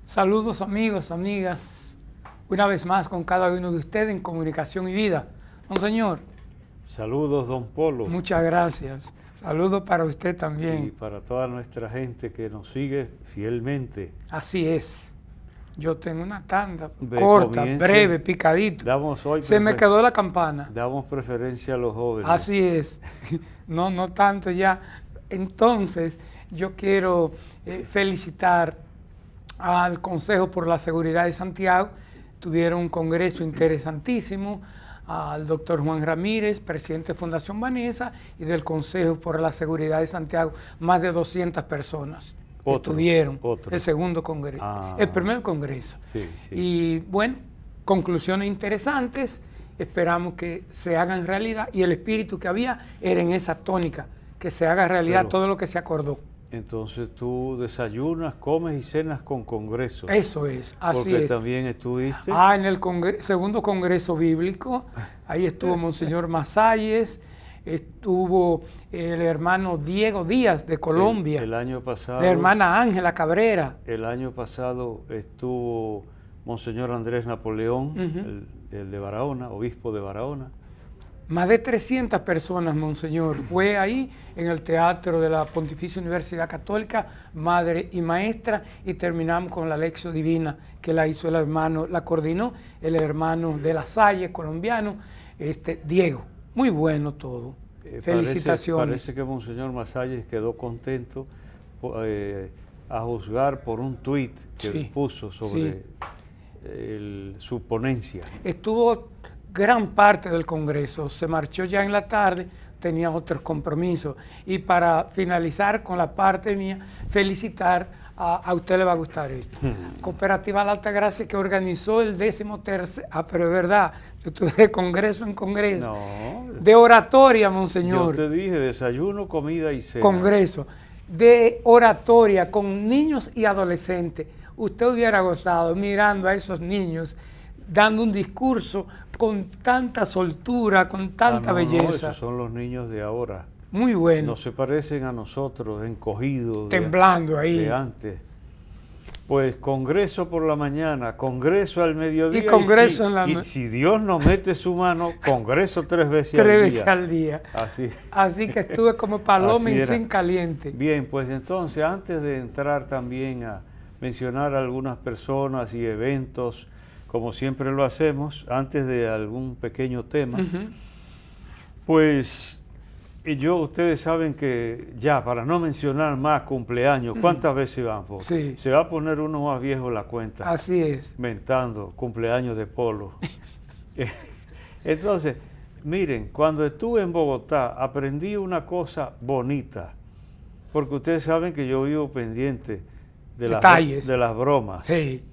Saludos amigos, amigas, una vez más con cada uno de ustedes en Comunicación y Vida. Monseñor. Saludos, don Polo. Muchas gracias. Saludos para usted también. Y para toda nuestra gente que nos sigue fielmente. Así es. Yo tengo una tanda corta, breve, picadito. Se me quedó la campana. Damos preferencia a los jóvenes. Así es. No tanto ya. Entonces, yo quiero felicitar al Consejo por la Seguridad de Santiago. Tuvieron un congreso interesantísimo, al doctor Juan Ramírez, presidente de Fundación Vanessa, y del Consejo por la Seguridad de Santiago, más de 200 personas estuvieron. El segundo congreso, el primer congreso. Sí. Y bueno, conclusiones interesantes, esperamos que se hagan realidad, y el espíritu que había era en esa tónica, que se haga realidad todo lo que se acordó. Entonces tú desayunas, comes y cenas con congreso. Eso es, así es. Porque también estuviste. En el segundo congreso bíblico, ahí estuvo Monseñor Masalles, estuvo el hermano Diego Díaz de Colombia. El año pasado. La hermana Ángela Cabrera. El año pasado estuvo Monseñor Andrés Napoleón, el de Barahona, obispo de Barahona. Más de 300 personas, Monseñor. Fue ahí en el Teatro de la Pontificia Universidad Católica, Madre y Maestra, y terminamos con la Lección Divina que la hizo el hermano, la coordinó el hermano de La Salle, colombiano, Diego. Muy bueno todo. Felicitaciones. Parece que Monseñor Masalles quedó contento a juzgar por un tuit que puso sobre su ponencia. Estuvo gran parte del Congreso, se marchó ya en la tarde, tenía otros compromisos. Y para finalizar con la parte mía, felicitar, a usted le va a gustar esto. Cooperativa La Altagracia, que organizó el 13º, pero es verdad, yo estuve de congreso en congreso, de oratoria, Monseñor. Yo te dije, desayuno, comida y cena. Congreso, de oratoria con niños y adolescentes. Usted hubiera gozado mirando a esos niños dando un discurso con tanta soltura, con tanta belleza. Esos son los niños de ahora. Muy bueno. No se parecen a nosotros, encogidos. Temblando ahí. De antes. Pues congreso por la mañana, congreso al mediodía. Y congreso en la noche. Y si Dios nos mete su mano, congreso 3 veces al día. 3 veces al día. Así que estuve como paloma en zinc caliente. Bien, pues entonces, antes de entrar también a mencionar a algunas personas y eventos, como siempre lo hacemos, antes de algún pequeño tema, pues ustedes saben que ya, para no mencionar más cumpleaños, ¿cuántas veces vamos? Sí. Se va a poner uno más viejo la cuenta. Así es. Mentando cumpleaños de Polo. Entonces, miren, cuando estuve en Bogotá, aprendí una cosa bonita, porque ustedes saben que yo vivo pendiente de las bromas. Sí.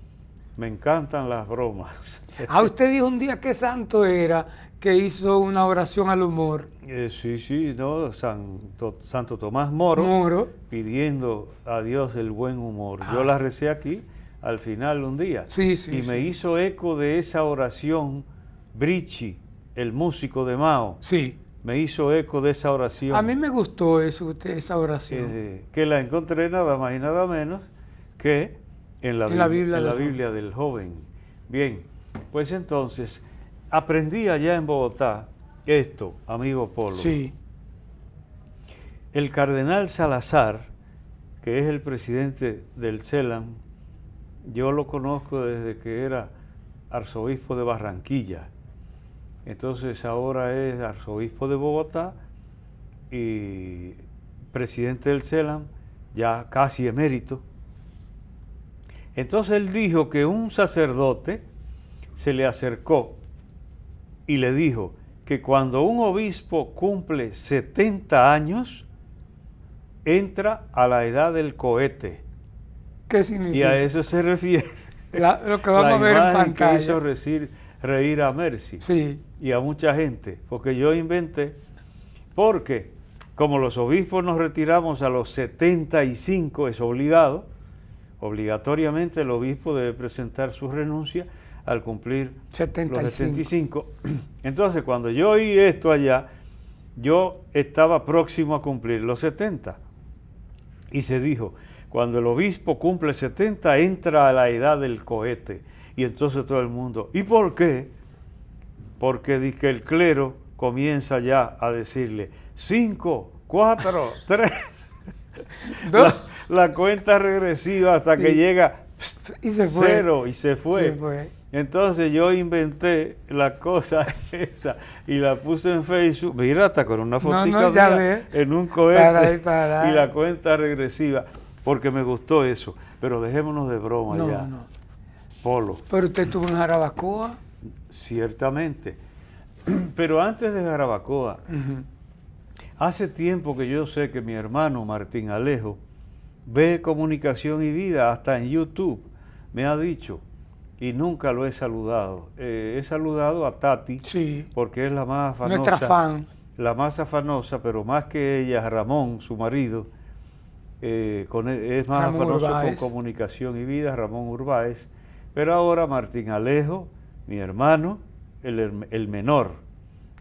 Me encantan las bromas. Usted dijo un día que santo era, que hizo una oración al humor. Sí, no, Santo Tomás Moro, pidiendo a Dios el buen humor. Yo la recé aquí al final un día. Y me hizo eco de esa oración Brici, el músico de Mao. Sí. Me hizo eco de esa oración. A mí me gustó esa oración. Que la encontré nada más y nada menos que en la Biblia del joven. Bien, pues entonces, aprendí allá en Bogotá esto, amigo Polo. Sí. El cardenal Salazar, que es el presidente del CELAM, yo lo conozco desde que era arzobispo de Barranquilla. Entonces ahora es arzobispo de Bogotá y presidente del CELAM, ya casi emérito. Entonces él dijo que un sacerdote se le acercó y le dijo que cuando un obispo cumple 70 años, entra a la edad del cohete. ¿Qué significa? Y a eso se refiere lo que vamos a ver en pantalla. Que hizo reír a Mercy y a mucha gente, porque yo inventé, porque como los obispos nos retiramos a los 75, es obligado, obligatoriamente el obispo debe presentar su renuncia al cumplir los 75. Entonces, cuando yo oí esto allá, yo estaba próximo a cumplir los 70. Y se dijo, Cuando el obispo cumple 70, entra a la edad del cohete. Y entonces todo el mundo, ¿y por qué? Porque dice que el clero comienza ya a decirle, 5, 4, 3, la cuenta regresiva hasta que llega y se 0 y se fue. Se fue. Entonces yo inventé la cosa esa y la puse en Facebook, mira, hasta con una fotica mía en un cohete y la cuenta regresiva, porque me gustó eso. Pero dejémonos de broma ya. No. Polo. Pero usted estuvo en Jarabacoa. Ciertamente. Pero antes de Jarabacoa, hace tiempo que yo sé que mi hermano Martín Alejo ve Comunicación y Vida, hasta en YouTube, me ha dicho, y nunca lo he saludado. He saludado a Tati, sí, porque es la más afanosa. Nuestra fan. La más afanosa, pero más que ella, Ramón, su marido, es más Ramón afanoso Urbáez. con Comunicación y Vida, Ramón Urbáez. Pero ahora Martín Alejo, mi hermano, el menor.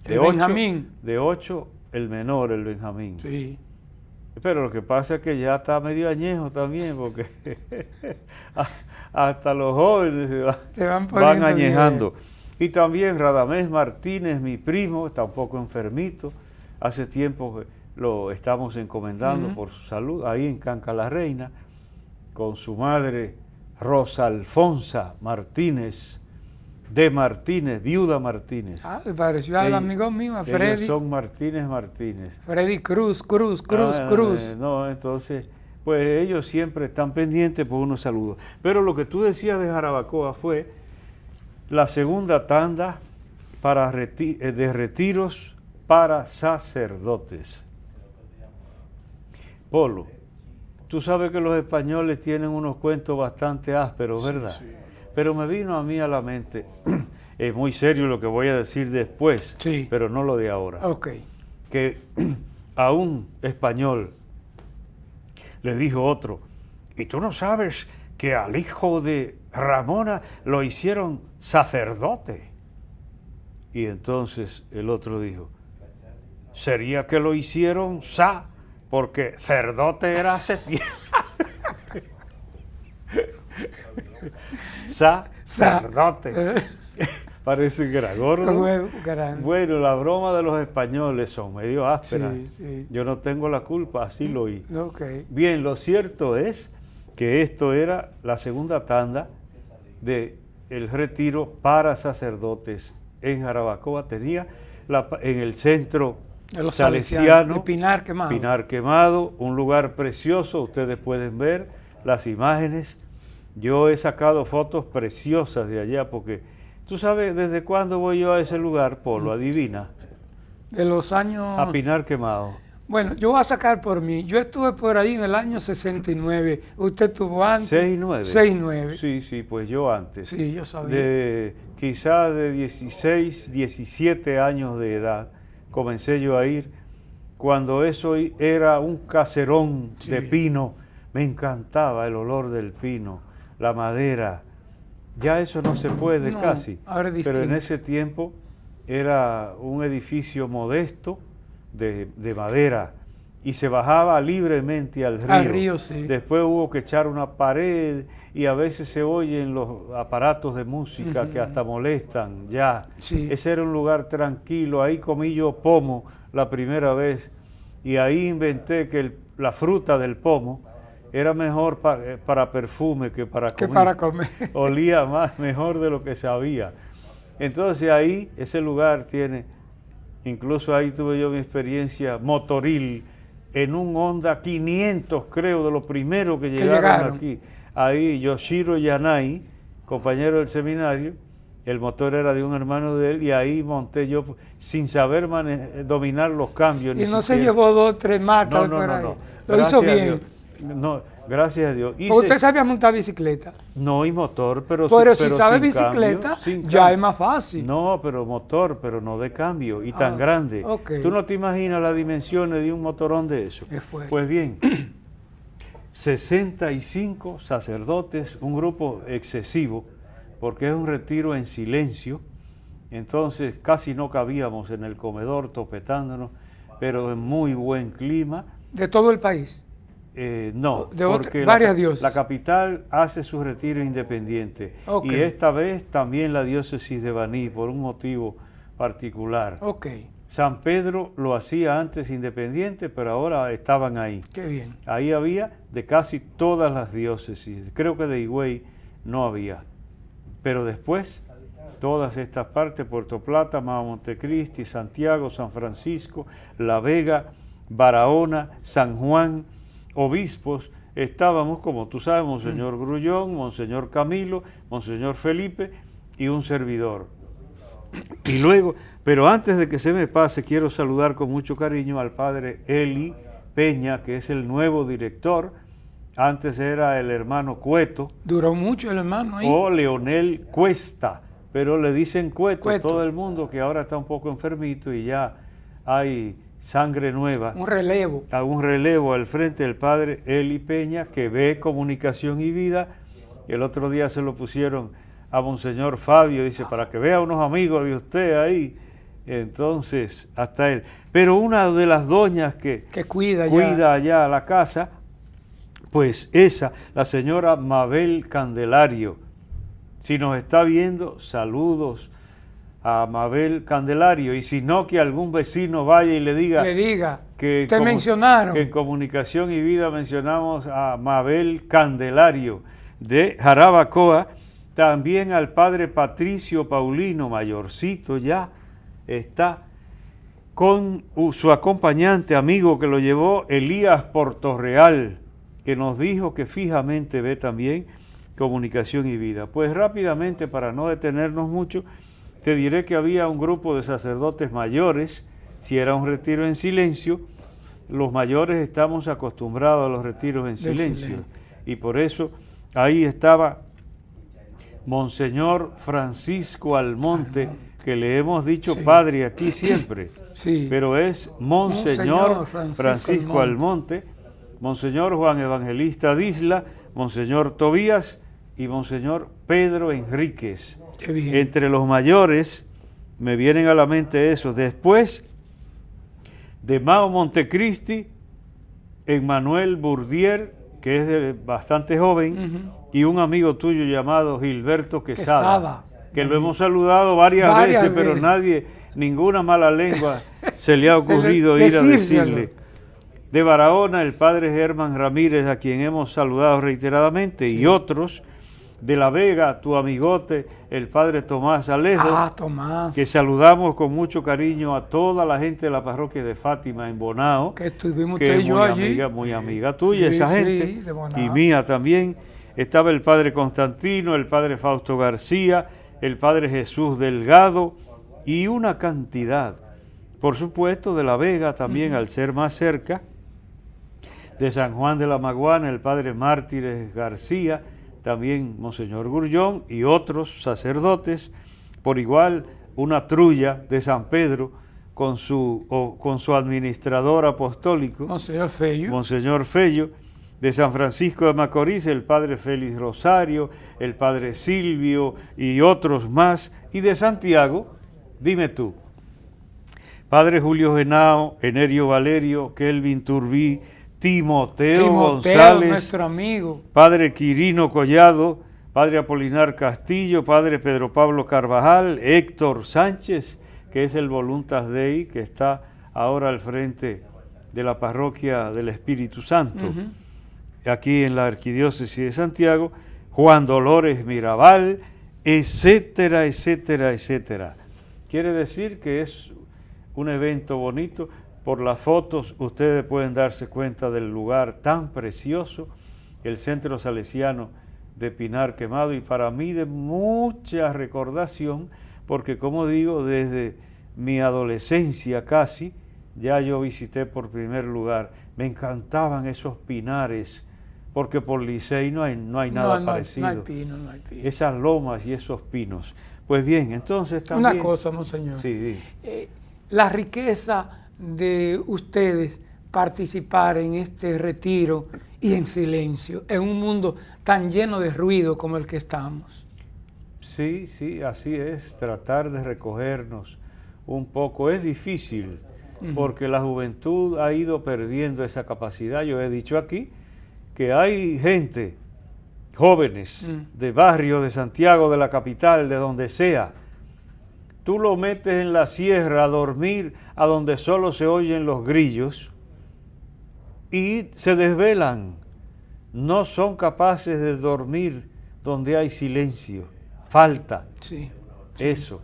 El Benjamín. De 8, el menor, el Benjamín. Sí. Pero lo que pasa es que ya está medio añejo también, porque hasta los jóvenes van añejando. Y también Radamés Martínez, mi primo, está un poco enfermito. Hace tiempo que lo estamos encomendando por su salud, ahí en Canca la Reina, con su madre Rosa Alfonsa Martínez, de Martínez, viuda Martínez. Ah, me pareció al amigo mío, a Freddy. Ellos son Martínez. Freddy Cruz. No, entonces, pues ellos siempre están pendientes por unos saludos. Pero lo que tú decías de Jarabacoa fue la segunda tanda de retiros para sacerdotes. Polo, tú sabes que los españoles tienen unos cuentos bastante ásperos, ¿verdad? Sí. Pero me vino a mí a la mente, es muy serio lo que voy a decir después, sí, pero no lo de ahora. Okay. Que a un español le dijo otro, ¿y tú no sabes que al hijo de Ramona lo hicieron sacerdote? Y entonces el otro dijo, ¿sería que lo hicieron porque cerdote era hace tiempo? Sacerdote. Parece que era gordo. Bueno, la broma de los españoles son medio ásperas. Sí. Yo no tengo la culpa, así lo oí. Okay. Bien, lo cierto es que esto era la segunda tanda del retiro para sacerdotes en Jarabacoa. Tenía en el centro de los salesiano, de Pinar Quemado. Pinar Quemado, un lugar precioso, ustedes pueden ver las imágenes. Yo he sacado fotos preciosas de allá porque, ¿tú sabes desde cuándo voy yo a ese lugar, Polo? Adivina. De los años... A Pinar Quemado. Bueno, yo voy a sacar por mí. Yo estuve por ahí en el año 69. ¿Usted estuvo antes? 69. 69. Sí, pues yo antes. Sí, yo sabía. Quizás de 16, 17 años de edad comencé yo a ir. Cuando eso era un caserón de pino, me encantaba el olor del pino, la madera. Ya eso no se puede casi. Ahora es distinto. Pero en ese tiempo era un edificio modesto de madera y se bajaba libremente al río. Al río, sí. Después hubo que echar una pared y a veces se oyen los aparatos de música que hasta molestan ya. Sí. Ese era un lugar tranquilo. Ahí comí yo pomo la primera vez y ahí inventé que la fruta del pomo era mejor para perfume que para comer. Olía mejor de lo que sabía. Entonces ahí, ese lugar tiene, incluso ahí tuve yo mi experiencia motoril, en un Honda 500 creo, de los primeros que llegaron aquí. Ahí Yoshiro Yanai, compañero del seminario, el motor era de un hermano de él y ahí monté yo sin saber dominar los cambios. Y no se llevó 2 o 3 matas por ahí. Lo hizo bien. No, gracias a Dios. ¿Usted sabía montar bicicleta? No, y motor, pero si sabe bicicleta, ya es más fácil. No, pero motor, pero no de cambio, y tan grande. Okay. ¿Tú no te imaginas las dimensiones de un motorón de eso? Pues bien, 65 sacerdotes, un grupo excesivo, porque es un retiro en silencio, entonces casi no cabíamos en el comedor topetándonos, pero en muy buen clima. ¿De todo el país? No, de porque varias diócesis. la capital hace su retiro independiente. Ok. Y esta vez también la diócesis de Baní, por un motivo particular. Ok, San Pedro lo hacía antes independiente, pero ahora estaban ahí. qué bien. Ahí había de casi todas las diócesis. Creo que de Higüey no había. Pero después, todas estas partes, Puerto Plata, Mao Montecristi, Santiago, San Francisco, La Vega, Barahona, San Juan, obispos, estábamos, como tú sabes, Monseñor Grullón, Monseñor Camilo, Monseñor Felipe y un servidor. Y luego, pero antes de que se me pase, quiero saludar con mucho cariño al padre Eli Peña, que es el nuevo director. Antes era el hermano Cueto. Duró mucho el hermano ahí. O Leonel Cuesta, pero le dicen Cueto, Cueto. todo el mundo, que ahora está un poco enfermito y ya hay sangre nueva. Un relevo. A un relevo al frente del padre Eli Peña, que ve Comunicación y Vida. El otro día se lo pusieron a Monseñor Fabio, dice, para que vea unos amigos de usted ahí. Entonces, hasta él. Pero una de las doñas que cuida allá la casa, pues esa, la señora Mabel Candelario. Si nos está viendo, saludos a Mabel Candelario. Y si no, que algún vecino vaya y le diga que te mencionaron. Que en Comunicación y Vida mencionamos a Mabel Candelario de Jarabacoa. También al padre Patricio Paulino, mayorcito ya, está con su acompañante, amigo que lo llevó, Elías Portorreal, que nos dijo que fijamente ve también Comunicación y Vida. Pues rápidamente, para no detenernos mucho, te diré que había un grupo de sacerdotes mayores, si era un retiro en silencio, los mayores estamos acostumbrados a los retiros en silencio, y por eso ahí estaba Monseñor Francisco Almonte, que le hemos dicho padre aquí siempre, pero es Monseñor Francisco Almonte, Monseñor Juan Evangelista Disla, Monseñor Tobías y Monseñor Pedro Enríquez. Entre los mayores me vienen a la mente esos. Después de Mao Montecristi, Emmanuel Bourdier, que es bastante joven, y un amigo tuyo llamado Gilberto Quesada, que lo hemos saludado varias veces, pero ninguna mala lengua se le ha ocurrido ir a decirle. De Barahona, el padre Germán Ramírez, a quien hemos saludado reiteradamente, y otros. De La Vega, tu amigote, el padre Tomás Alejo, que saludamos con mucho cariño a toda la gente de la parroquia de Fátima en Bonao, que estuvimos que es muy amiga tuya, esa gente, y mía también. Estaba el padre Constantino, el padre Fausto García, el padre Jesús Delgado, y una cantidad, por supuesto, de La Vega también, al ser más cerca, de San Juan de la Maguana, el padre Mártires García, también Monseñor Grullón y otros sacerdotes, por igual una trulla de San Pedro con su administrador apostólico, Monseñor Fello, de San Francisco de Macorís, el padre Félix Rosario, el padre Silvio y otros más, y de Santiago, dime tú, padre Julio Genao, Enerio Valerio, Kelvin Turbí, Timoteo González, nuestro amigo, padre Quirino Collado, padre Apolinar Castillo, padre Pedro Pablo Carvajal, Héctor Sánchez, que es el Voluntas Dei, que está ahora al frente de la parroquia del Espíritu Santo, aquí en la Arquidiócesis de Santiago, Juan Dolores Mirabal, etcétera, etcétera, etcétera. Quiere decir que es un evento bonito. Por las fotos ustedes pueden darse cuenta del lugar tan precioso, el Centro Salesiano de Pinar Quemado, y para mí de mucha recordación, porque como digo, desde mi adolescencia casi, ya yo visité por primer lugar. Me encantaban esos pinares, porque por Licey no hay nada parecido. No hay pino. Esas lomas y esos pinos. Pues bien, entonces también... Una cosa, monseñor. Sí. La riqueza de ustedes participar en este retiro y en silencio, en un mundo tan lleno de ruido como el que estamos. Sí, así es, tratar de recogernos un poco. Es difícil, porque la juventud ha ido perdiendo esa capacidad. Yo he dicho aquí que hay gente, jóvenes de barrio de Santiago, de la capital, de donde sea, tú lo metes en la sierra a dormir a donde solo se oyen los grillos y se desvelan. No son capaces de dormir donde hay silencio. Falta eso.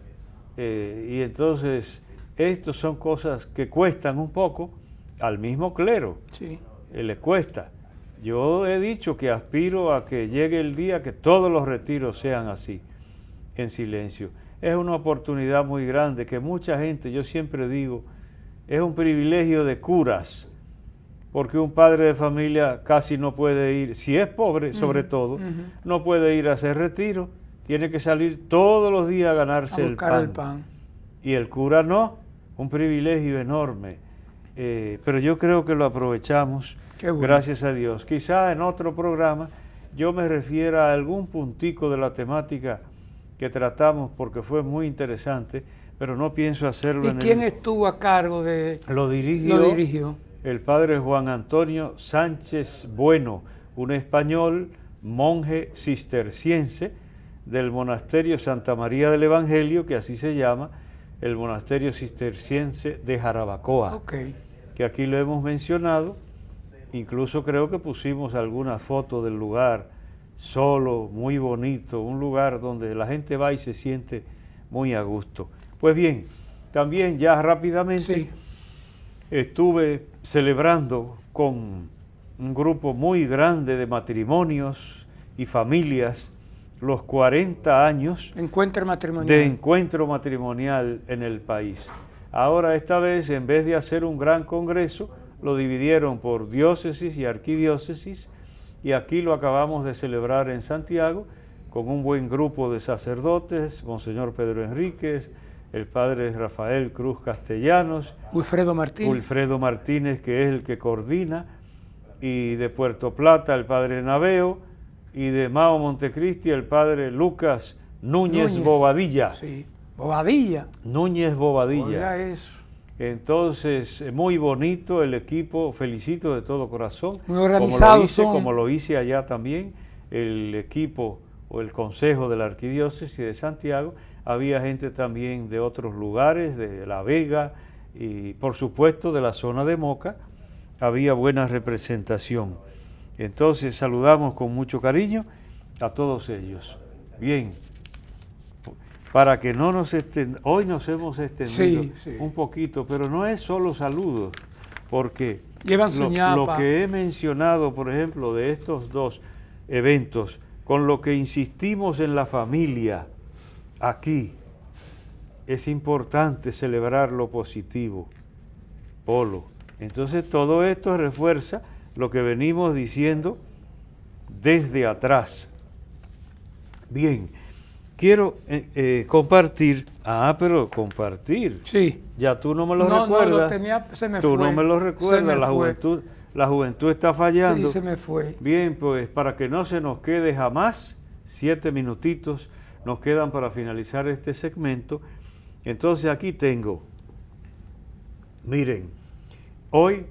Y entonces, estas son cosas que cuestan un poco al mismo clero. Les cuesta. Yo he dicho que aspiro a que llegue el día que todos los retiros sean así, en silencio. Es una oportunidad muy grande que mucha gente, yo siempre digo, es un privilegio de curas, porque un padre de familia casi no puede ir, si es pobre sobre todo, no puede ir a hacer retiro, tiene que salir todos los días a ganarse el pan. Y el cura no, un privilegio enorme. Pero yo creo que lo aprovechamos, bueno, gracias a Dios. Quizá en otro programa yo me refiera a algún puntico de la temática que tratamos porque fue muy interesante, pero no pienso hacerlo. ¿Y quién estuvo a cargo de...? Lo dirigió el padre Juan Antonio Sánchez Bueno, un español, monje cisterciense del monasterio Santa María del Evangelio, que así se llama, el monasterio cisterciense de Jarabacoa, que aquí lo hemos mencionado. Incluso creo que pusimos algunas fotos del lugar, solo, muy bonito, un lugar donde la gente va y se siente muy a gusto. Pues bien, también ya rápidamente estuve celebrando con un grupo muy grande de matrimonios y familias los 40 años de encuentro matrimonial en el país. Ahora esta vez, en vez de hacer un gran congreso, lo dividieron por diócesis y arquidiócesis, y aquí lo acabamos de celebrar en Santiago con un buen grupo de sacerdotes, Monseñor Pedro Enríquez, el padre Rafael Cruz Castellanos, Wilfredo Martínez, que es el que coordina, y de Puerto Plata el padre Naveo, y de Mao Montecristi el padre Lucas Núñez Bobadilla. Núñez Bobadilla. Oiga eso. Entonces, muy bonito el equipo, felicito de todo corazón. Muy organizado. Como lo hice allá también, el equipo o el consejo de la Arquidiócesis de Santiago. Había gente también de otros lugares, de La Vega y por supuesto de la zona de Moca. Había buena representación. Entonces saludamos con mucho cariño a todos ellos. Bien, para que no nos hoy nos hemos extendido un poquito, pero no es solo saludos, porque lo que he mencionado, por ejemplo, de estos dos eventos, con lo que insistimos en la familia, aquí es importante celebrar lo positivo, Polo. Entonces todo esto refuerza lo que venimos diciendo desde atrás. Bien, quiero compartir. Pero compartir. Ya tú no me lo recuerdas. No, lo tenía, se me tú fue. No me lo recuerdas. La juventud está fallando. Sí, se me fue. Bien, pues para que no se nos quede jamás, 7 minutitos nos quedan para finalizar este segmento. Entonces aquí tengo, miren, hoy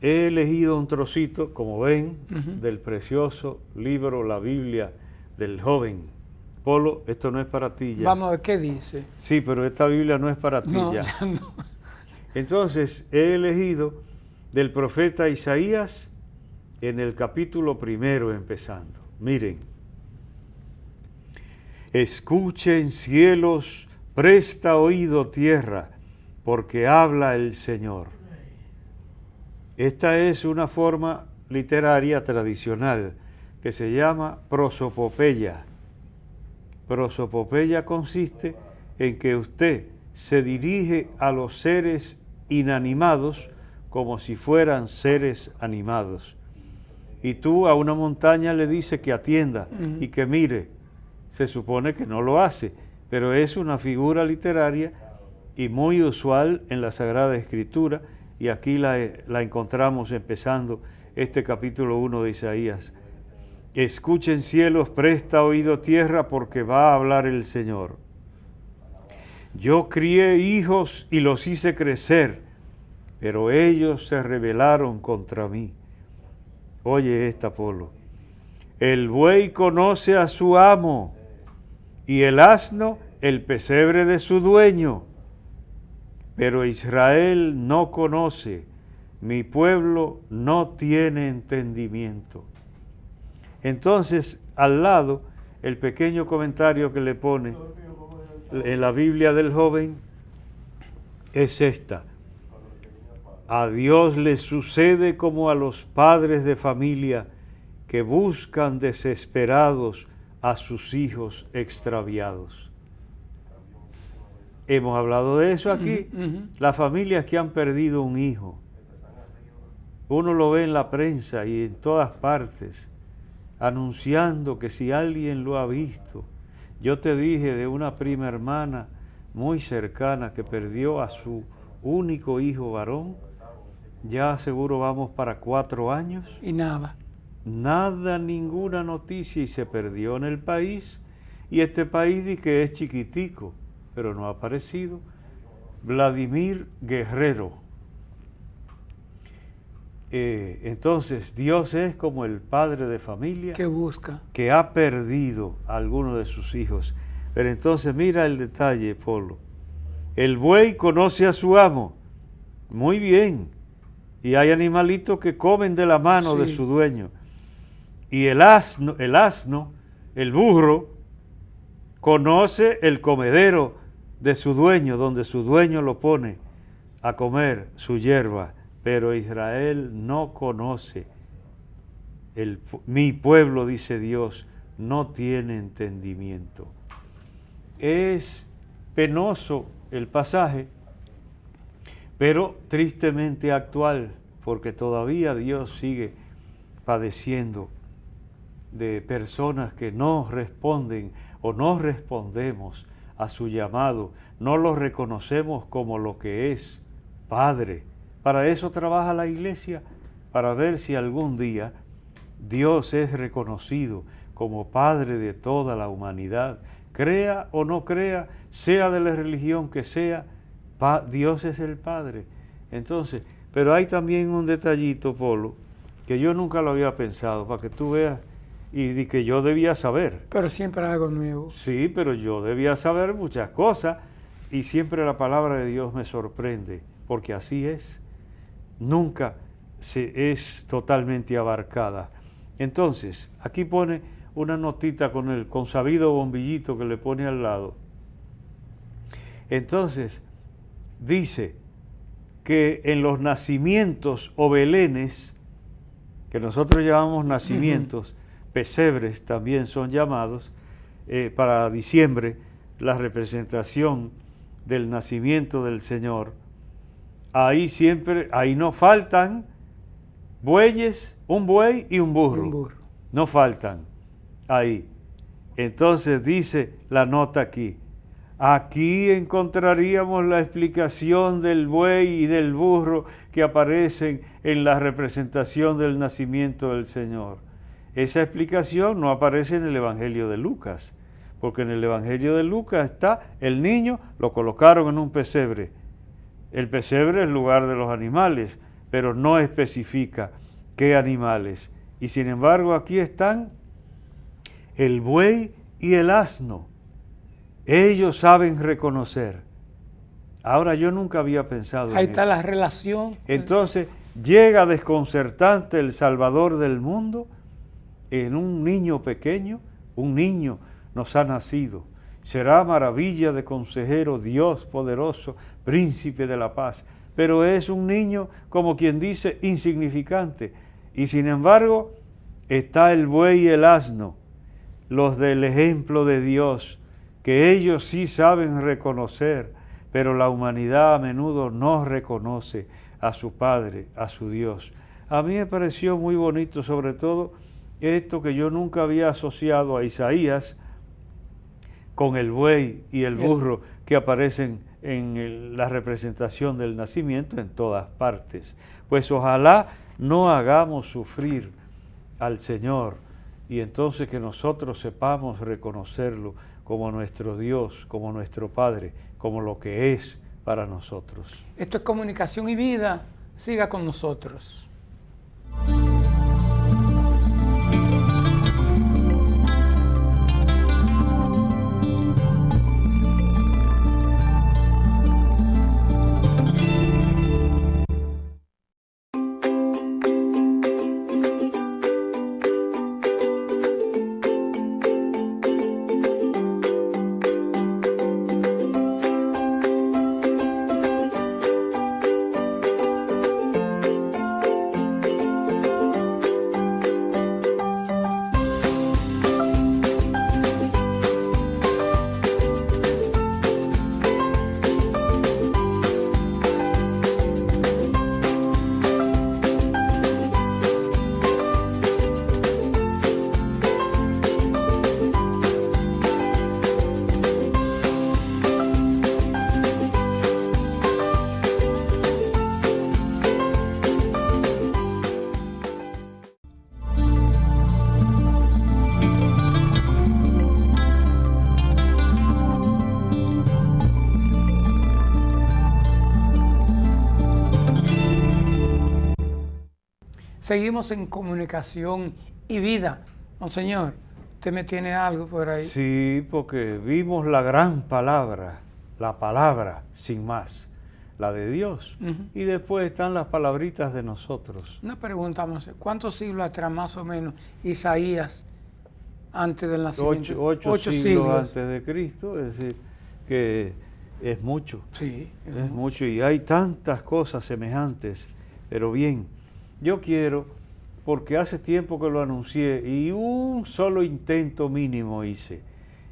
he elegido un trocito, como ven, del precioso libro La Biblia del joven. Polo, esto no es para ti ya. Vamos a ver qué dice. Sí, pero esta Biblia no es para ti ya. No. Entonces, he elegido del profeta Isaías en el capítulo 1 empezando. Miren. Escuchen cielos, presta oído tierra, porque habla el Señor. Esta es una forma literaria tradicional que se llama prosopopeya. Prosopopeya consiste en que usted se dirige a los seres inanimados como si fueran seres animados. Y tú a una montaña le dices que atienda y que mire. Se supone que no lo hace, pero es una figura literaria y muy usual en la Sagrada Escritura, y aquí la encontramos empezando este capítulo 1 de Isaías. Escuchen cielos, presta oído tierra, porque va a hablar el Señor. Yo crié hijos y los hice crecer, pero ellos se rebelaron contra mí. Oye esta, Polo. El buey conoce a su amo y el asno el pesebre de su dueño. Pero Israel no conoce, mi pueblo no tiene entendimiento. Entonces, al lado, el pequeño comentario que le pone en la Biblia del joven es esta. A Dios le sucede como a los padres de familia que buscan desesperados a sus hijos extraviados. Hemos hablado de eso aquí. Las familias que han perdido un hijo. Uno lo ve en la prensa y en todas partes, anunciando que si alguien lo ha visto. Yo te dije de una prima hermana muy cercana que perdió a su único hijo varón. Ya seguro vamos para 4 años. Y nada. Nada, ninguna noticia, y se perdió en el país. Y este país dice que es chiquitico, pero no ha aparecido. Vladimir Guerrero. Entonces, Dios es como el padre de familia que busca, que ha perdido a alguno de sus hijos. Pero entonces mira el detalle, Polo. El buey conoce a su amo. Muy bien. Y hay animalitos que comen de la mano de su dueño. Y el asno, el burro, conoce el comedero de su dueño, donde su dueño lo pone a comer su hierba. Pero Israel no conoce. Mi pueblo, dice Dios, no tiene entendimiento. Es penoso el pasaje, pero tristemente actual, porque todavía Dios sigue padeciendo de personas que no responden o no respondemos a su llamado, no lo reconocemos como lo que es, Padre. Para eso trabaja la iglesia, para ver si algún día Dios es reconocido como Padre de toda la humanidad. Crea o no crea, sea de la religión que sea, Dios es el Padre. Entonces, pero hay también un detallito, Polo, que yo nunca lo había pensado, para que tú veas, y que yo debía saber. Pero siempre hay algo nuevo. Sí, pero yo debía saber muchas cosas, y siempre la palabra de Dios me sorprende, porque así es. Nunca es totalmente abarcada. Entonces, aquí pone una notita con el consabido bombillito que le pone al lado. Entonces, dice que en los nacimientos o belenes, que nosotros llamamos nacimientos, pesebres también son llamados, para diciembre, la representación del nacimiento del Señor. Ahí no faltan bueyes, un buey y un burro. No faltan ahí. Entonces dice la nota aquí. Aquí encontraríamos la explicación del buey y del burro que aparecen en la representación del nacimiento del Señor. Esa explicación no aparece en el Evangelio de Lucas, porque en el Evangelio de Lucas está el niño, lo colocaron en un pesebre. El pesebre es el lugar de los animales, pero no especifica qué animales. Y sin embargo aquí están el buey y el asno. Ellos saben reconocer. Ahora yo nunca había pensado en eso. Ahí está la relación. Entonces llega desconcertante el Salvador del mundo en un niño pequeño. Un niño nos ha nacido. Será maravilla de consejero, Dios poderoso, príncipe de la paz. Pero es un niño, como quien dice, insignificante. Y sin embargo, está el buey y el asno, los del ejemplo de Dios, que ellos sí saben reconocer, pero la humanidad a menudo no reconoce a su Padre, a su Dios. A mí me pareció muy bonito, sobre todo, esto que yo nunca había asociado a Isaías, con el buey y el burro que aparecen en la representación del nacimiento en todas partes. Pues ojalá no hagamos sufrir al Señor y entonces que nosotros sepamos reconocerlo como nuestro Dios, como nuestro Padre, como lo que es para nosotros. Esto es Comunicación y Vida. Siga con nosotros. seguimos en comunicación y vida. Monseñor, ¿usted me tiene algo por ahí? Sí, porque vimos la gran palabra, la palabra sin más, la de Dios. Y después están las palabritas de nosotros. Una pregunta, Monseñor. ¿Cuántos siglos atrás más o menos Isaías, antes del nacimiento? Ocho siglos antes de Cristo, es decir, que es mucho. Sí. Es mucho y hay tantas cosas semejantes. Pero bien, yo quiero, porque hace tiempo que lo anuncié y un solo intento mínimo hice.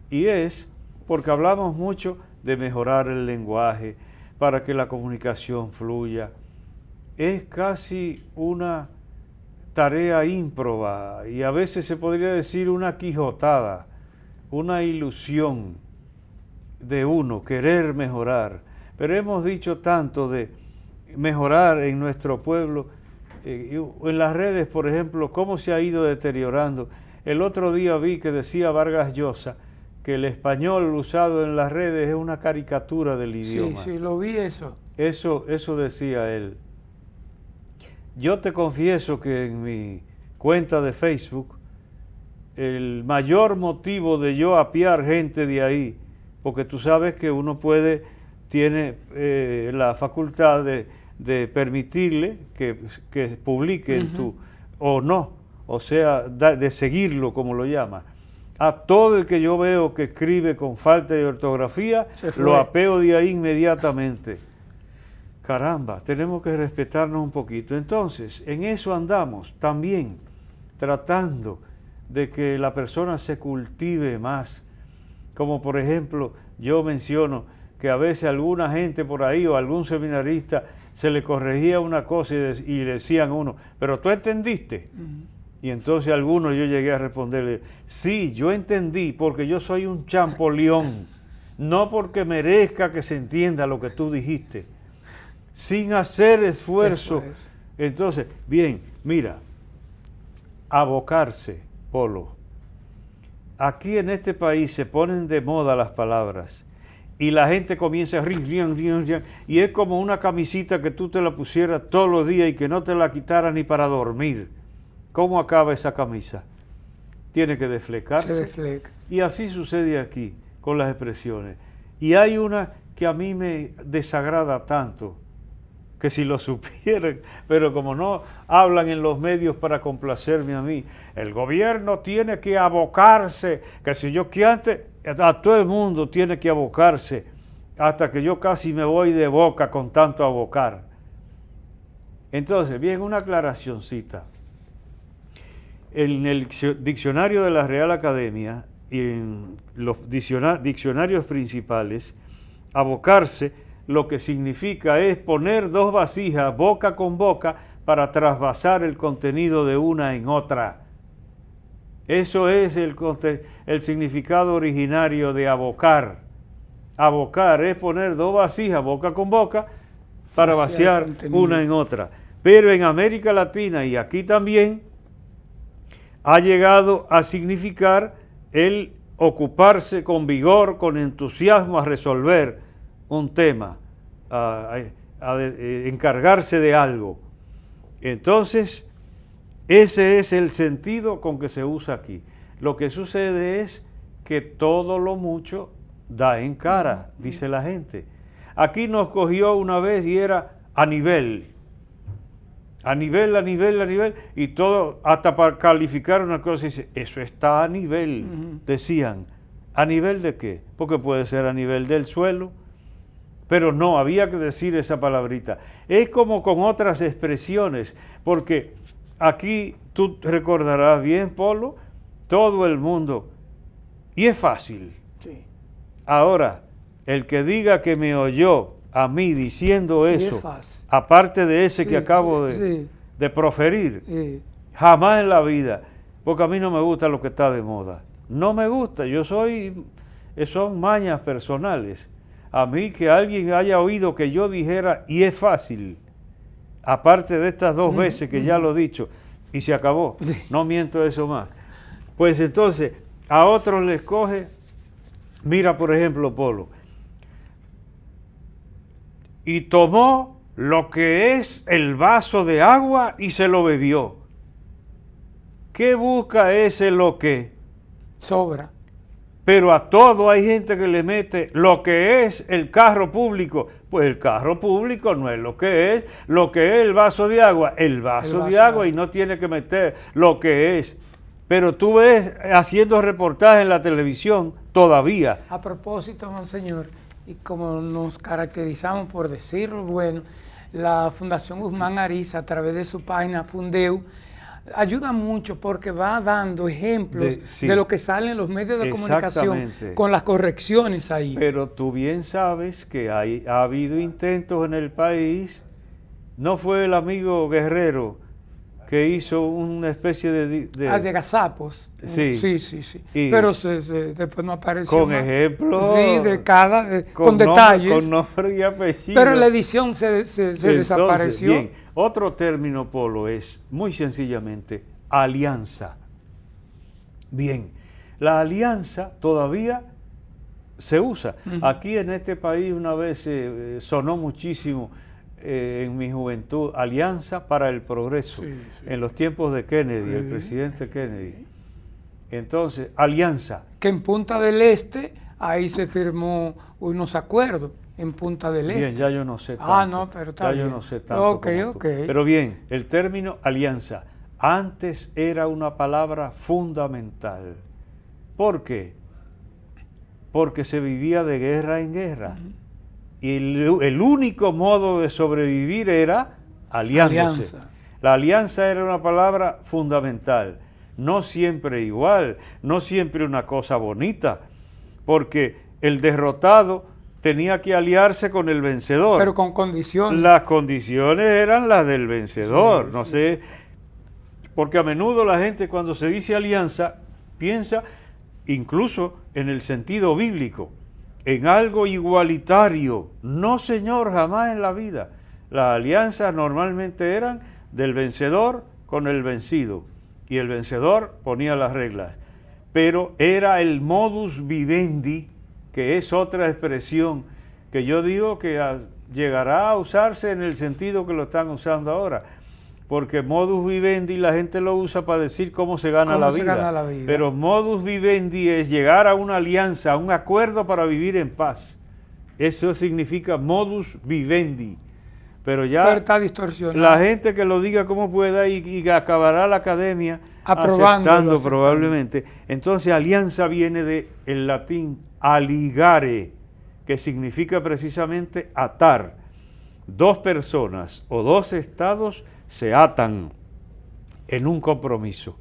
Y es porque hablamos mucho de mejorar el lenguaje para que la comunicación fluya. Es casi una tarea ímproba y a veces se podría decir una quijotada, una ilusión de uno, querer mejorar. Pero hemos dicho tanto de mejorar en nuestro pueblo, en las redes, por ejemplo, cómo se ha ido deteriorando. El otro día vi que decía Vargas Llosa que el español usado en las redes es una caricatura del idioma. Sí, lo vi eso. Eso decía él. Yo te confieso que en mi cuenta de Facebook, el mayor motivo de yo apiar gente de ahí, porque tú sabes que uno tiene la facultad de permitirle que publique en tu, o no, o sea, de seguirlo, como lo llama. A todo el que yo veo que escribe con falta de ortografía, lo apeo de ahí inmediatamente. Caramba, tenemos que respetarnos un poquito. Entonces, en eso andamos también, tratando de que la persona se cultive más. Como por ejemplo, yo menciono que a veces alguna gente por ahí o algún seminarista se le corregía una cosa y decían a uno, pero tú entendiste. Y entonces a algunos yo llegué a responderle, sí, yo entendí porque yo soy un champoleón, no porque merezca que se entienda lo que tú dijiste, sin hacer esfuerzo. Entonces, bien, mira, abocarse, Polo. Aquí en este país se ponen de moda las palabras y la gente comienza a y es como una camisita que tú te la pusieras todos los días y que no te la quitaras ni para dormir. ¿Cómo acaba esa camisa? Tiene que desflecarse. Se desfleca. Y así sucede aquí con las expresiones. Y hay una que a mí me desagrada tanto, que si lo supieran, pero como no hablan en los medios para complacerme a mí, el gobierno tiene que abocarse, que si yo que antes, a todo el mundo tiene que abocarse, hasta que yo casi me voy de boca con tanto abocar. Entonces, bien, una aclaracioncita. En el diccionario de la Real Academia y en los diccionarios principales, abocarse lo que significa es poner dos vasijas boca con boca para trasvasar el contenido de una en otra. Eso es el significado originario de abocar. Abocar es poner dos vasijas boca con boca para vaciar una en otra. Pero en América Latina y aquí también ha llegado a significar el ocuparse con vigor, con entusiasmo a resolver un tema, a encargarse de algo. Entonces, ese es el sentido con que se usa aquí. Lo que sucede es que todo lo mucho da en cara, dice la gente. Aquí nos cogió una vez y era a nivel, y todo, hasta para calificar una cosa, dice, eso está a nivel, decían. ¿A nivel de qué? Porque puede ser a nivel del suelo, pero no, había que decir esa palabrita. Es como con otras expresiones, porque aquí tú recordarás bien, Polo, todo el mundo, y es fácil. Sí. Ahora, el que diga que me oyó a mí diciendo eso, aparte de ese que acabo de proferir, jamás en la vida, porque a mí no me gusta lo que está de moda. No me gusta, son mañas personales. A mí que alguien haya oído que yo dijera, y es fácil, aparte de estas dos veces que ya lo he dicho, y se acabó, no miento eso más. Pues entonces, a otros les coge, mira por ejemplo, Polo, y tomó lo que es el vaso de agua y se lo bebió. ¿Qué busca ese lo que? Sobra. Pero a todo hay gente que le mete lo que es el carro público. Pues el carro público no es lo que es el vaso de agua, el vaso de agua, y no tiene que meter lo que es. Pero tú ves haciendo reportajes en la televisión todavía. A propósito, monseñor, y como nos caracterizamos por decirlo bueno, la Fundación Guzmán Ariza, a través de su página Fundeu, ayuda mucho porque va dando ejemplos de lo que sale en los medios de comunicación con las correcciones ahí. Pero tú bien sabes que ha habido intentos en el país. ¿No fue el amigo Guerrero que hizo una especie de gazapos? Sí. Sí. Pero después no apareció con más. Ejemplos. Sí, con detalles. Con nombre y apellido. Pero la edición se desapareció. Bien, otro término, Polo, es muy sencillamente alianza. Bien, la alianza todavía se usa. Aquí en este país una vez sonó muchísimo en mi juventud, Alianza para el Progreso, en los tiempos de Kennedy, el presidente Kennedy. Entonces, alianza. Que en Punta del Este, ahí se firmó unos acuerdos, en Punta del Este. Bien, ya yo no sé tanto. No, pero está bien. Yo no sé tanto. Ok. Pero bien, el término alianza antes era una palabra fundamental. ¿Por qué? Porque se vivía de guerra en guerra. Y el único modo de sobrevivir era aliándose. La alianza era una palabra fundamental. No siempre igual, no siempre una cosa bonita, porque el derrotado tenía que aliarse con el vencedor. Pero con condiciones. Las condiciones eran las del vencedor. No sé, porque a menudo la gente cuando se dice alianza piensa incluso en el sentido bíblico, en algo igualitario. No, señor, jamás en la vida. Las alianzas normalmente eran del vencedor con el vencido, y el vencedor ponía las reglas. Pero era el modus vivendi, que es otra expresión que yo digo que llegará a usarse en el sentido que lo están usando ahora. Porque modus vivendi la gente lo usa para decir cómo se gana la vida. Pero modus vivendi es llegar a una alianza, a un acuerdo para vivir en paz. Eso significa modus vivendi. Pero ya está distorsionado. La gente que lo diga como pueda y acabará la academia aceptando probablemente. Entonces alianza viene del latín aligare, que significa precisamente atar. Dos personas o dos estados se atan en un compromiso.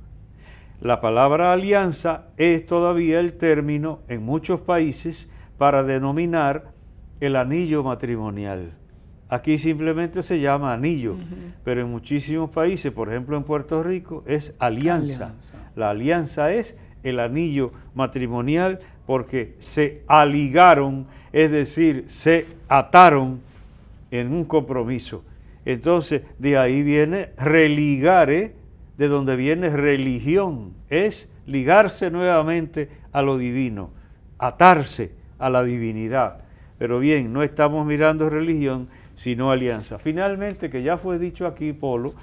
La palabra alianza es todavía el término en muchos países para denominar el anillo matrimonial. Aquí simplemente se llama anillo, pero en muchísimos países, por ejemplo en Puerto Rico, es alianza. La alianza es el anillo matrimonial porque se aligaron, es decir, se ataron en un compromiso. Entonces, de ahí viene religare, de donde viene religión, es ligarse nuevamente a lo divino, atarse a la divinidad. Pero bien, no estamos mirando religión, sino alianza. Finalmente, que ya fue dicho aquí, Polo,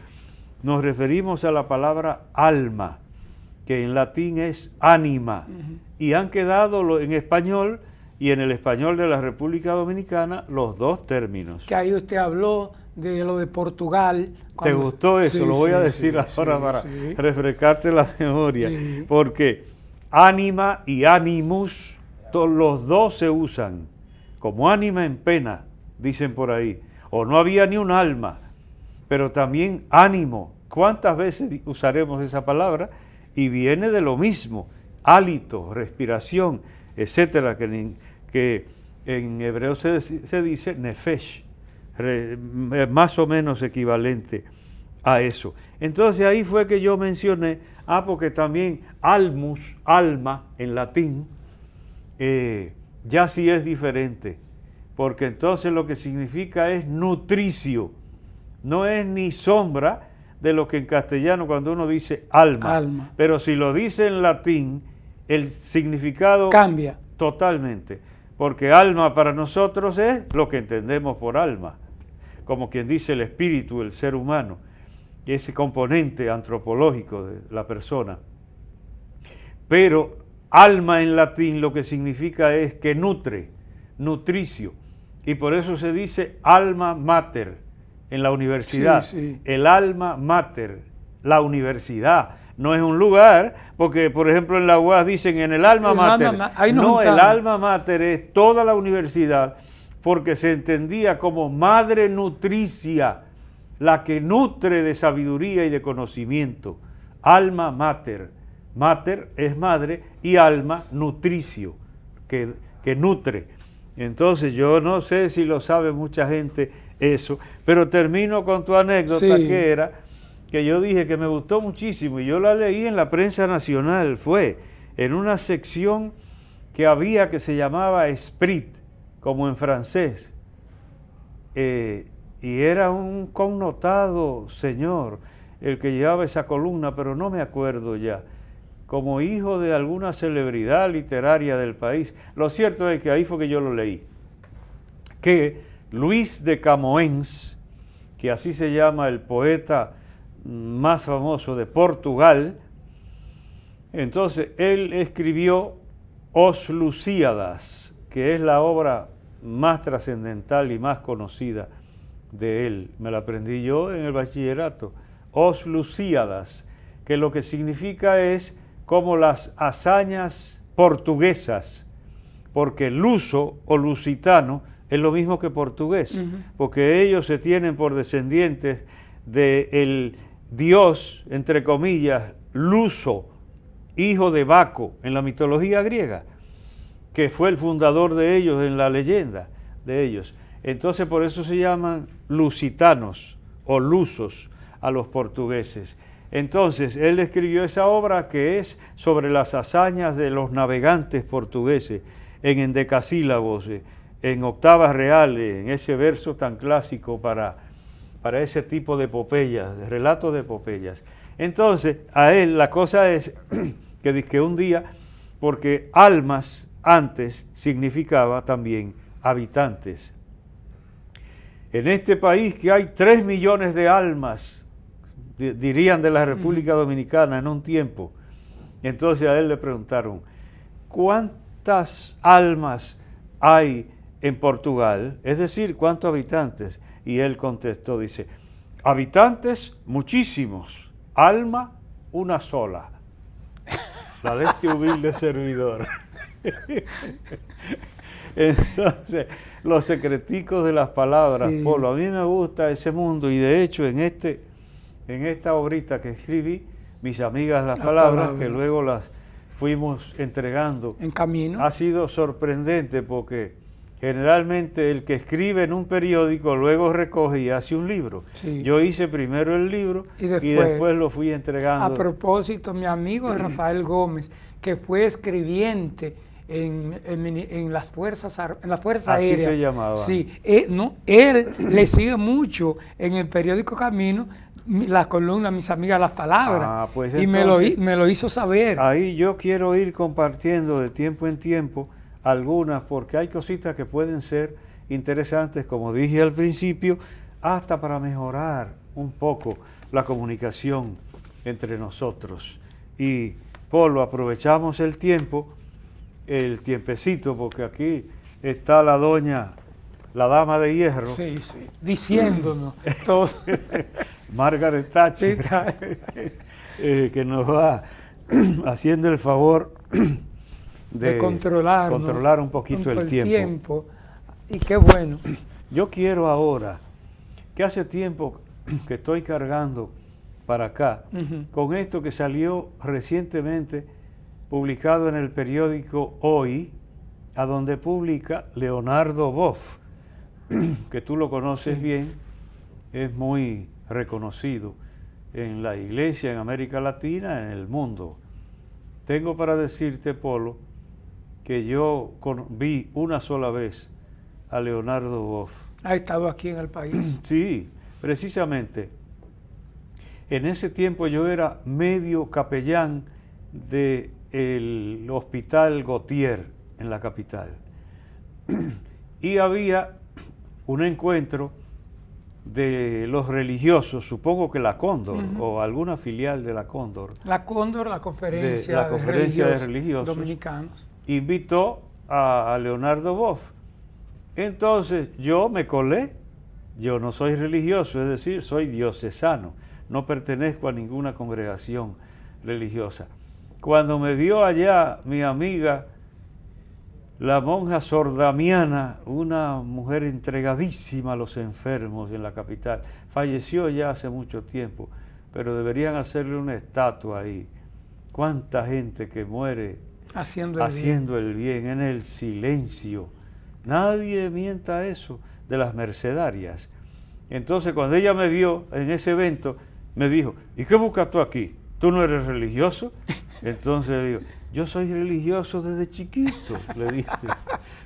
nos referimos a la palabra alma, que en latín es ánima, y han quedado en español y en el español de la República Dominicana los dos términos. Que ahí usted habló de lo de Portugal. ¿Te gustó eso? Lo voy a decir ahora para refrescarte la memoria, porque ánima y animus, los dos se usan, como ánima en pena, dicen por ahí, o no había ni un alma, pero también ánimo. ¿Cuántas veces usaremos esa palabra? Y viene de lo mismo, hálito, respiración, etcétera, que en hebreo se dice nefesh, más o menos equivalente a eso. Entonces ahí fue que yo mencioné, porque también almus, alma en latín, ya sí es diferente, porque entonces lo que significa es nutricio, no es ni sombra de lo que en castellano cuando uno dice alma. Pero si lo dice en latín, el significado cambia totalmente, porque alma para nosotros es lo que entendemos por alma, como quien dice el espíritu, el ser humano. ese componente antropológico de la persona. Pero alma en latín lo que significa es que nutre, nutricio. Y por eso se dice alma mater en la universidad. Sí, sí. El alma mater, la universidad. No es un lugar, porque por ejemplo en la UAS dicen en el alma mater. Ahí nos No, el juntamos. alma mater es toda la universidad, porque se entendía como madre nutricia, la que nutre de sabiduría y de conocimiento. Alma mater. Mater es madre y alma nutricio, que nutre. Entonces yo no sé si lo sabe mucha gente eso, pero termino con tu anécdota, Sí. que era que yo dije que me gustó muchísimo y yo la leí en la prensa nacional, fue en una sección que había que se llamaba Esprit, como en francés, y era un connotado señor el que llevaba esa columna, pero no me acuerdo ya, como hijo de alguna celebridad literaria del país. Lo cierto es que ahí fue que yo lo leí, que Luis de Camões, que así se llama el poeta más famoso de Portugal, entonces él escribió Os Lusíadas, que es la obra más trascendental y más conocida de él. Me la aprendí yo en el bachillerato. Os Lusíadas, que lo que significa es como las hazañas portuguesas, porque luso o lusitano es lo mismo que portugués, porque ellos se tienen por descendientes del dios, entre comillas, Luso, hijo de Baco en la mitología griega, que fue el fundador de ellos en la leyenda de ellos. Entonces por eso se llaman lusitanos o lusos a los portugueses. Entonces él escribió esa obra que es sobre las hazañas de los navegantes portugueses en endecasílabos, en octavas reales, en ese verso tan clásico para ese tipo de epopeyas, de relatos de epopeyas. Entonces, a él la cosa es que dice que un día, porque almas antes significaba también habitantes. En este país que hay 3 millones de almas, dirían de la República Dominicana en un tiempo. Entonces a él le preguntaron, ¿cuántas almas hay en Portugal? Es decir, ¿cuántos habitantes? Y él contestó, dice, habitantes muchísimos, alma una sola, la de este humilde servidor. Entonces, los secreticos de las palabras, Sí. Polo, a mí me gusta ese mundo y de hecho en esta obrita que escribí, Mis amigas las palabras, que luego las fuimos entregando, en camino. ha sido sorprendente porque generalmente el que escribe en un periódico luego recoge y hace un libro. Sí. Yo hice primero el libro y después lo fui entregando. A propósito, mi amigo Rafael Gómez, que fue escribiente en las fuerzas aéreas. Así se llamaba. Sí, él le sigue mucho en el periódico Camino la columna Mis amigas las palabras. Pues y entonces, me lo hizo saber. Ahí yo quiero ir compartiendo de tiempo en tiempo algunas, porque hay cositas que pueden ser interesantes, como dije al principio, hasta para mejorar un poco la comunicación entre nosotros. Y Polo, aprovechamos el tiempecito, porque aquí está la doña, la dama de hierro. Sí, diciéndonos todo. Margaret Thatcher, que nos va haciendo el favor de controlar un poquito el tiempo. Y qué bueno. Yo quiero ahora, que hace tiempo que estoy cargando para acá, con esto que salió recientemente publicado en el periódico Hoy, a donde publica Leonardo Boff, que tú lo conoces bien, es muy reconocido en la iglesia, en América Latina, en el mundo. Tengo para decirte, Polo, que yo vi una sola vez a Leonardo Boff. Ha estado aquí en el país. Sí, precisamente. En ese tiempo yo era medio capellán del Hospital Gautier en la capital. Y había un encuentro de los religiosos, supongo que la Cóndor o alguna filial de la Cóndor. La Cóndor, la conferencia de religiosos dominicanos. Invitó a Leonardo Boff. Entonces yo me colé. Yo no soy religioso, es decir, soy diocesano. No pertenezco a ninguna congregación religiosa. Cuando me vio allá mi amiga, la monja Sor Damiana, una mujer entregadísima a los enfermos en la capital, falleció ya hace mucho tiempo, pero deberían hacerle una estatua ahí. Cuánta gente que muere haciendo el bien en el silencio. Nadie mienta eso de las mercedarias. Entonces cuando ella me vio en ese evento, me dijo, ¿y qué buscas tú aquí? ¿Tú no eres religioso? Entonces le digo, yo soy religioso desde chiquito, le dije.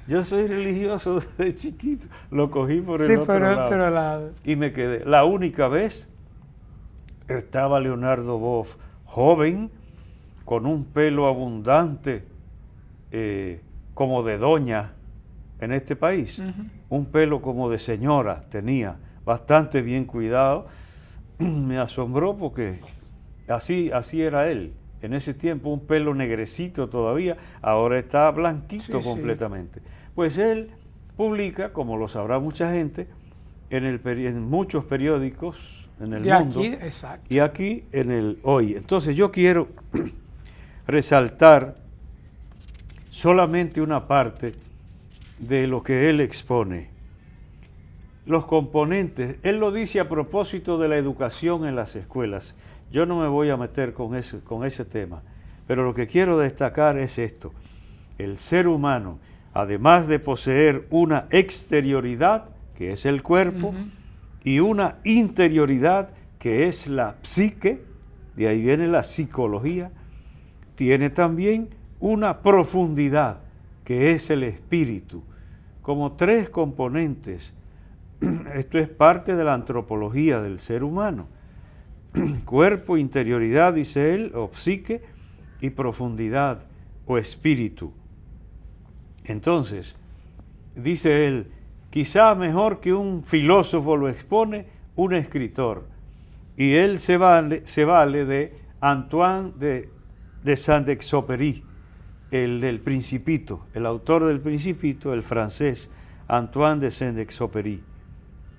Yo soy religioso desde chiquito. Lo cogí por el otro lado. Y me quedé. La única vez estaba Leonardo Boff, joven, con un pelo abundante, como de doña en este país. Un pelo como de señora tenía, bastante bien cuidado. Me asombró porque así era él. En ese tiempo un pelo negrecito todavía, ahora está blanquito completamente. Pues él publica, como lo sabrá mucha gente, en muchos periódicos en el mundo. Aquí, exacto. Y aquí en el Hoy. Entonces yo quiero resaltar solamente una parte de lo que él expone. Los componentes, él lo dice a propósito de la educación en las escuelas. Yo no me voy a meter con ese tema, pero lo que quiero destacar es esto. El ser humano, además de poseer una exterioridad, que es el cuerpo, y una interioridad, que es la psique, de ahí viene la psicología, tiene también una profundidad, que es el espíritu, como tres componentes. Esto es parte de la antropología del ser humano. Cuerpo, interioridad, dice él, o psique, y profundidad, o espíritu. Entonces, dice él, quizá mejor que un filósofo lo expone un escritor. Y él se vale de Antoine de Saint-Exupéry, el del Principito, el autor del Principito, el francés, Antoine de Saint-Exupéry.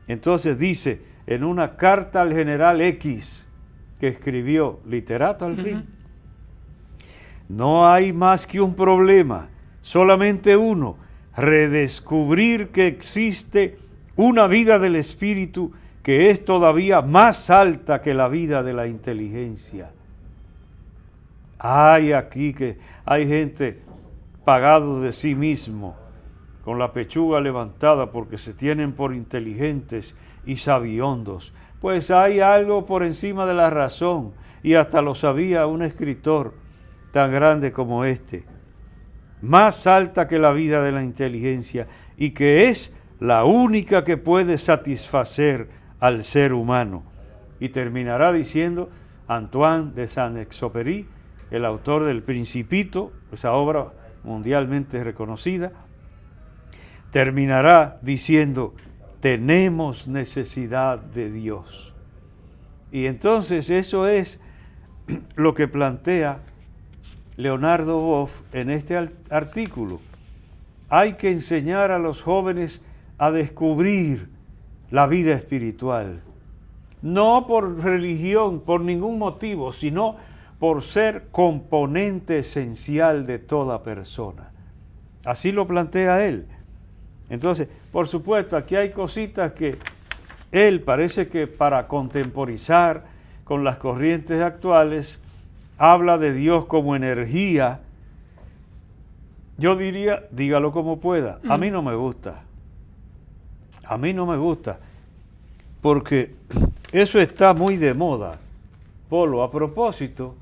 Entonces dice, en una carta al general X, que escribió, literato al fin, no hay más que un problema, solamente uno, redescubrir que existe una vida del espíritu que es todavía más alta que la vida de la inteligencia. Hay aquí que hay gente pagado de sí mismo, con la pechuga levantada porque se tienen por inteligentes y sabiondos. Pues hay algo por encima de la razón, y hasta lo sabía un escritor tan grande como este, más alta que la vida de la inteligencia, y que es la única que puede satisfacer al ser humano. Y terminará diciendo Antoine de Saint-Exupéry, el autor del Principito, esa obra mundialmente reconocida, terminará diciendo, tenemos necesidad de Dios. Y entonces eso es lo que plantea Leonardo Boff en este artículo. Hay que enseñar a los jóvenes a descubrir la vida espiritual, no por religión, por ningún motivo, sino por ser componente esencial de toda persona. Así lo plantea él. Entonces, por supuesto, aquí hay cositas que él parece que para contemporizar con las corrientes actuales, habla de Dios como energía. Yo diría, dígalo como pueda, a mí no me gusta. A mí no me gusta, porque eso está muy de moda. Polo, a propósito,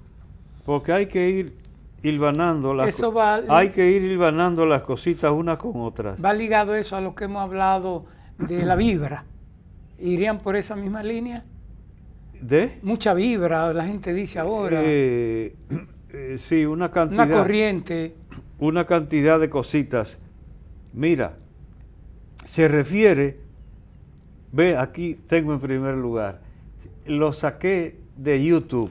porque hay que ir hilvanando las cositas unas con otras. Va ligado eso a lo que hemos hablado de la vibra. ¿Irían por esa misma línea? ¿De? Mucha vibra, la gente dice ahora. Sí, una cantidad. Una corriente. Una cantidad de cositas. Mira, se refiere Ve, aquí tengo en primer lugar, lo saqué de YouTube,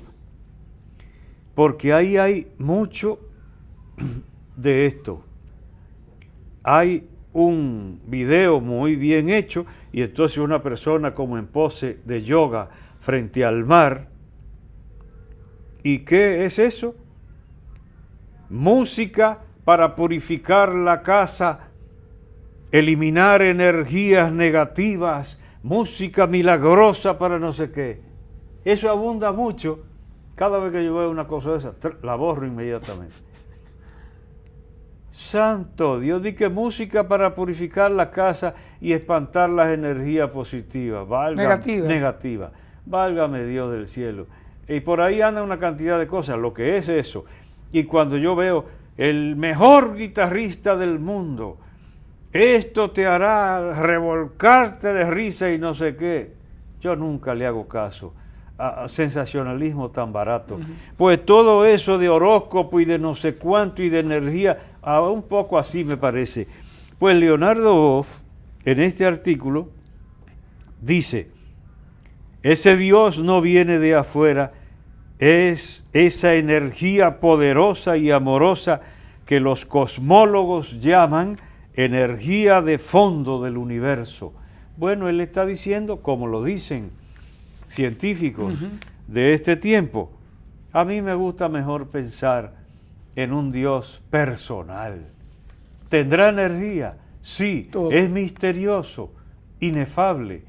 porque ahí hay mucho de esto. Hay un video muy bien hecho y entonces una persona como en pose de yoga frente al mar. ¿Y qué es eso? Música para purificar la casa, eliminar energías negativas, música milagrosa para no sé qué. Eso abunda mucho. Cada vez que yo veo una cosa de esa, la borro inmediatamente. Santo Dios, di que música para purificar la casa y espantar las energías positivas, negativas. Válgame Dios del cielo. Y por ahí anda una cantidad de cosas, lo que es eso. Y cuando yo veo el mejor guitarrista del mundo, esto te hará revolcarte de risa y no sé qué, yo nunca le hago caso a sensacionalismo tan barato. Pues todo eso de horóscopo y de no sé cuánto y de energía, un poco así me parece. Pues Leonardo Boff, en este artículo, dice, ese Dios no viene de afuera, es esa energía poderosa y amorosa que los cosmólogos llaman energía de fondo del universo. Bueno, él está diciendo, como lo dicen científicos de este tiempo, a mí me gusta mejor pensar en un Dios personal. ¿Tendrá energía? Sí. Todo. Es misterioso, inefable,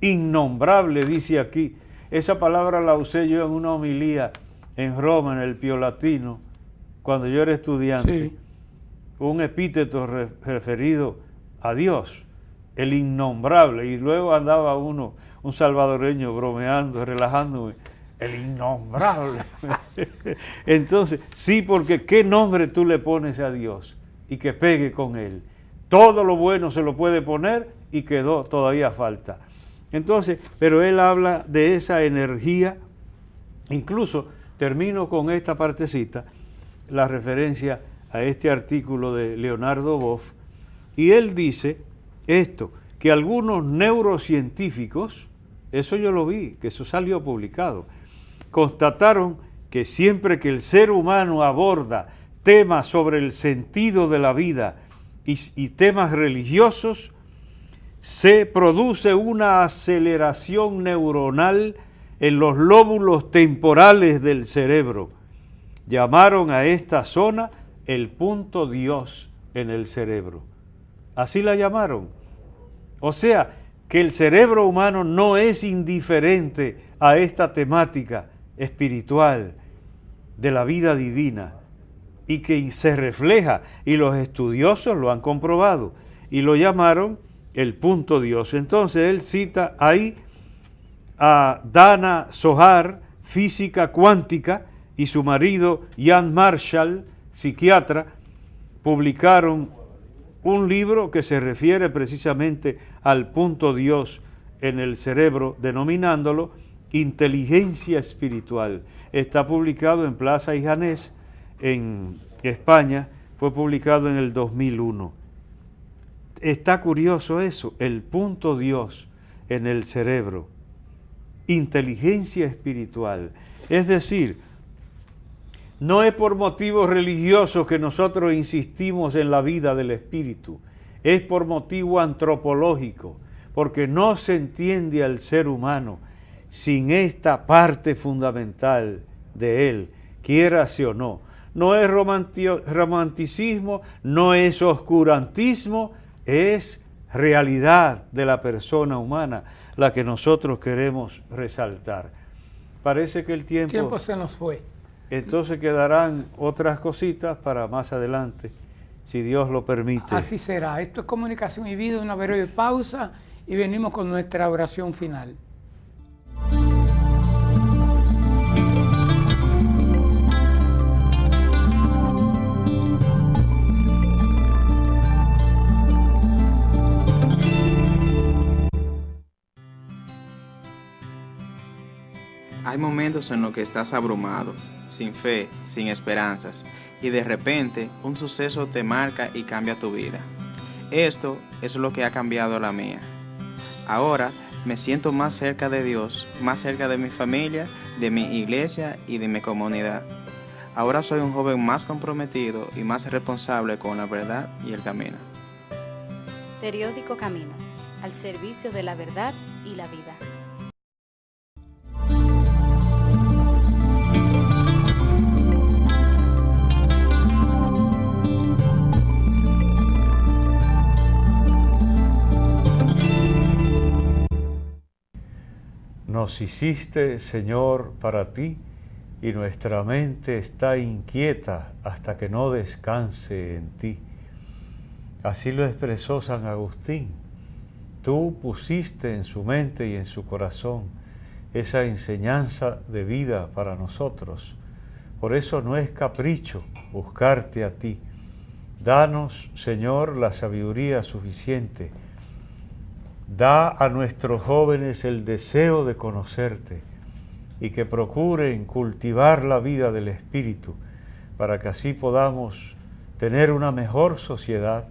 innombrable, dice aquí. Esa palabra la usé yo en una homilía en Roma, en el Pío Latino, cuando yo era estudiante. Sí. Un epíteto referido a Dios, el innombrable. Y luego andaba un salvadoreño bromeando, relajándome, el innombrable. Entonces, sí, porque ¿qué nombre tú le pones a Dios y que pegue con él? Todo lo bueno se lo puede poner y quedó, todavía falta. Entonces, pero él habla de esa energía, incluso termino con esta partecita, la referencia a este artículo de Leonardo Boff, y él dice esto, que algunos neurocientíficos, eso yo lo vi, que eso salió publicado, constataron que siempre que el ser humano aborda temas sobre el sentido de la vida y temas religiosos, se produce una aceleración neuronal en los lóbulos temporales del cerebro. Llamaron a esta zona el punto Dios en el cerebro. Así la llamaron. O sea, que el cerebro humano no es indiferente a esta temática espiritual de la vida divina y que se refleja, y los estudiosos lo han comprobado, y lo llamaron el punto Dios. Entonces él cita ahí a Dana Zohar, física cuántica, y su marido Ian Marshall, psiquiatra, publicaron un libro que se refiere precisamente al punto Dios en el cerebro, denominándolo Inteligencia Espiritual. Está publicado en Plaza y Janés, en España, fue publicado en el 2001. Está curioso eso, el punto Dios en el cerebro, inteligencia espiritual. Es decir, no es por motivos religiosos que nosotros insistimos en la vida del espíritu, es por motivo antropológico, porque no se entiende al ser humano sin esta parte fundamental de él, quiérase o no. No es romanticismo, no es oscurantismo, es realidad de la persona humana la que nosotros queremos resaltar. Parece que el tiempo se nos fue. Entonces quedarán otras cositas para más adelante, si Dios lo permite. Así será. Esto es Comunicación y Vida, una breve pausa y venimos con nuestra oración final. Hay momentos en los que estás abrumado, sin fe, sin esperanzas, y de repente un suceso te marca y cambia tu vida. Esto es lo que ha cambiado la mía. Ahora me siento más cerca de Dios, más cerca de mi familia, de mi iglesia y de mi comunidad. Ahora soy un joven más comprometido y más responsable con la verdad y el camino. Periódico Camino, al servicio de la verdad y la vida. Nos hiciste, Señor, para ti, y nuestra mente está inquieta hasta que no descanse en ti. Así lo expresó San Agustín. Tú pusiste en su mente y en su corazón esa enseñanza de vida para nosotros. Por eso no es capricho buscarte a ti. Danos, Señor, la sabiduría suficiente. Da a nuestros jóvenes el deseo de conocerte y que procuren cultivar la vida del Espíritu para que así podamos tener una mejor sociedad,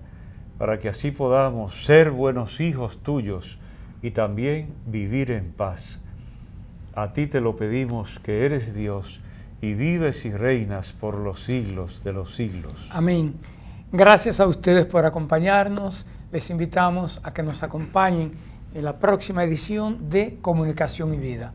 para que así podamos ser buenos hijos tuyos y también vivir en paz. A ti te lo pedimos, que eres Dios y vives y reinas por los siglos de los siglos. Amén. Gracias a ustedes por acompañarnos. Les invitamos a que nos acompañen en la próxima edición de Comunicación y Vida.